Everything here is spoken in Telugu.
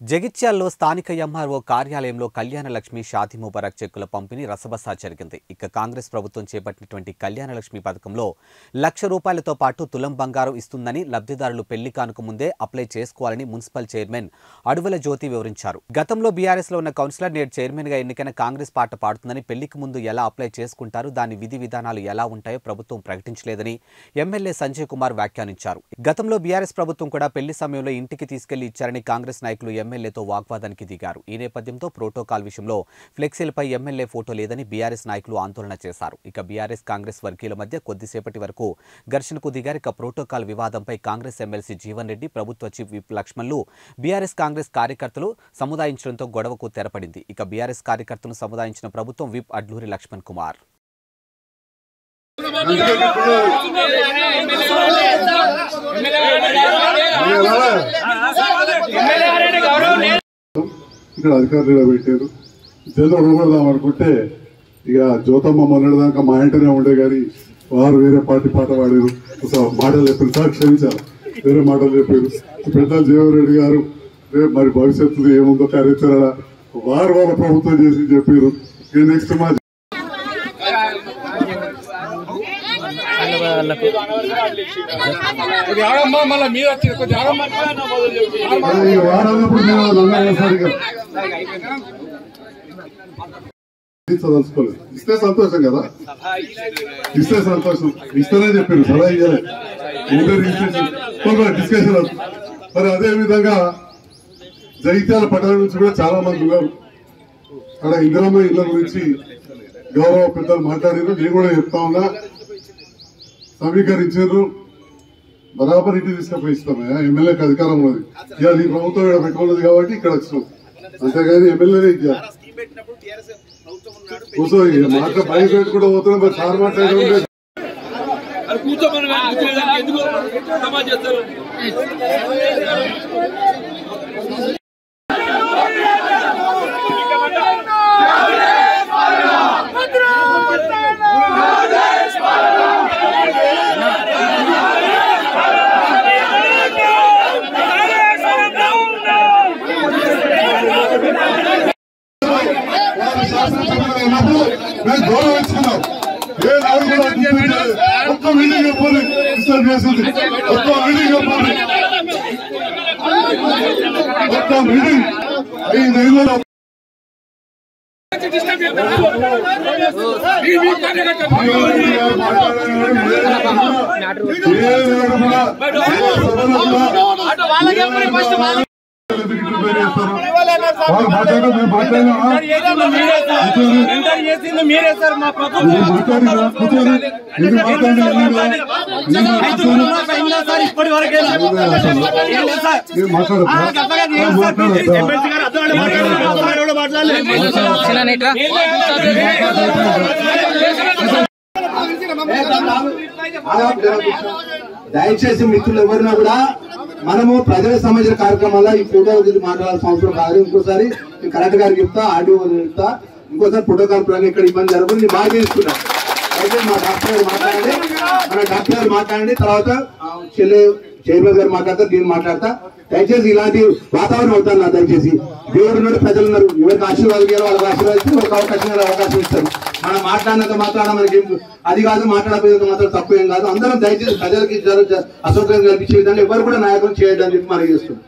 జగిత్యాల్లో స్థానిక ఎంఆర్ఓ కార్యాలయంలో కళ్యాణలక్ష్మి షాదీ ముబారక్ చెక్కుల పంపిణీ రసబసా జరిగింది. ఇక కాంగ్రెస్ ప్రభుత్వం చేపట్టినటువంటి కళ్యాణలక్ష్మి పథకంలో ₹1,00,000తో పాటు తులం బంగారం ఇస్తుందని లబ్ధిదారులు పెళ్లి కానుక ముందే అప్లై చేసుకోవాలని మున్సిపల్ చైర్మన్ అడువల జ్యోతి వివరించారు. గతంలో బీఆర్ఎస్ లో ఉన్న కౌన్సిలర్ నేడు చైర్మన్ గా ఎన్నికైన కాంగ్రెస్ పార్టీ పాడుతుందని, పెళ్లికి ముందు ఎలా అప్లై చేసుకుంటారు, దాని విధి విధానాలు ఎలా ఉంటాయో ప్రభుత్వం ప్రకటించలేదని ఎమ్మెల్యే సంజయ్ కుమార్ వ్యాఖ్యానించారు. గతంలో బీఆర్ఎస్ ప్రభుత్వం కూడా పెళ్లి సమయంలో ఇంటికి తీసుకెళ్లి ఇచ్చారని కాంగ్రెస్ నాయకులు ఎమ్మెల్యేతో వాగ్వాదానికి దిగారు. ఈ నేపథ్యంతో ప్రోటోకాల్ విషయంలో ఫ్లెక్సీలపై ఎమ్మెల్యే ఫోటో లేదని బీఆర్ఎస్ నాయకులు ఆందోళన చేశారు. ఇక బీఆర్ఎస్ కాంగ్రెస్ వర్గీయుల మధ్య కొద్దిసేపటి వరకు ఘర్షణకు దిగారు. ఇక ప్రోటోకాల్ వివాదంపై కాంగ్రెస్ ఎమ్మెల్సీ జీవన్ రెడ్డి, ప్రభుత్వ చీఫ్ విప్ లక్ష్మణ్లు బీఆర్ఎస్ కాంగ్రెస్ కార్యకర్తలు సముదాయించడంతో గొడవకు తెరపడింది. ఇక బీఆర్ఎస్ కార్యకర్తలను సముదాయించిన ప్రభుత్వం విప్ అడ్లూరి లక్ష్మణ్ కుమార్ ఇక్కడ అధికారులు పెట్టారు. జల్లు ఉండబడదాం అనుకుంటే ఇక జ్యోతమ్మ మొన్నటిదాకా మా ఇంటనే ఉండే కానీ వారు వేరే పార్టీ పాట పాడారు. మాటలు చెప్పారు, సార్ క్షమించారు, వేరే మాటలు చెప్పారు. పెద్దలు జీవన్ రెడ్డి గారు మరి భవిష్యత్తులో ఏముందో కార్యాచరణ వారు వాళ్ళ ప్రభుత్వం చేసి చెప్పారు. నెక్స్ట్ మా తలుచుకోలేదు. ఇస్తే సంతోషం కదా, ఇస్తే సంతోషం, ఇస్తేనే చెప్పారు సలహా ఇవ్వాలి డిస్కషన్. మరి అదే విధంగా జగిత్యాల పట్టణం నుంచి కూడా చాలా మంది ఉన్నారు. అక్కడ ఇందిరమ్మ ఇళ్ల గురించి గౌరవ పెద్దలు మాట్లాడారు. నేను కూడా చెప్తా ఉన్నా, సమీకరించారు, బరాబర్ ఇంటికి తీసుకుపోయి ఇస్తామయ్యా. ఎమ్మెల్యేకి అధికారం ఉన్నది, ఇవాళ ఈ ప్రభుత్వం ఇక్కడ పెట్టుకున్నది కాబట్టి ఇక్కడ వచ్చినాం, అంతేగాని ఎమ్మెల్యేనే ఇచ్చారు. మాట బయట పెట్టుకుంటూ పోతున్నాం. మరి సార్ మాట్లాడే మేము గౌరవించుకున్నాం. ఏ నాడు కూడా ఒక్క మీటింగ్ చెప్పాలి, డిస్టర్బ్ చేసింది ఒక్క మీటింగ్ చెప్పాలి, ఒక్క మీటింగ్ 5 ఏళ్ళలో దయచేసి మిత్రులు ఎవరినా కూడా మనము ప్రజలకు సంబంధించిన కార్యక్రమాల్లో ఈ ఫోటో గురించి మాట్లాడాల్సిన అవసరం కాదు. ఇంకోసారి నేను కలెక్టర్ గారికి చెప్తా, ఆర్డీఓ చెప్తా, ఇంకోసారి ప్రోటోకాల్ ప్రకారం ఇక్కడ ఇబ్బంది జరగదు. నేను బాగా తీసుకున్నా. అయితే మా డాక్టర్ గారు మాట్లాడండి, మన డాక్టర్ గారు మాట్లాడండి, తర్వాత చైర్మన్ గారు మాట్లాడతా, నేను మాట్లాడతా. దయచేసి ఇలాంటి వాతావరణం అవుతాను నా. దయచేసి దేవుడు ఉన్నాడు, ప్రజలు ఉన్నారు, ఎవరికి ఆశీర్వాదం ఇవ్వాలి వాళ్ళకి ఆశీర్వాదించి ఒక అవకాశం ఇస్తారు. మనం మాట్లాడినంత మాట్లాడడం మనకి అది కాదు, మాట్లాడకపోయినంత మాత్రం తప్పు ఏం కాదు. అందరం దయచేసి ప్రజలకి అసౌకర్యం కల్పించే విధంగా ఎవరు కూడా నాయకులు చేయొద్దని చెప్పి మనం చేస్తున్నాం.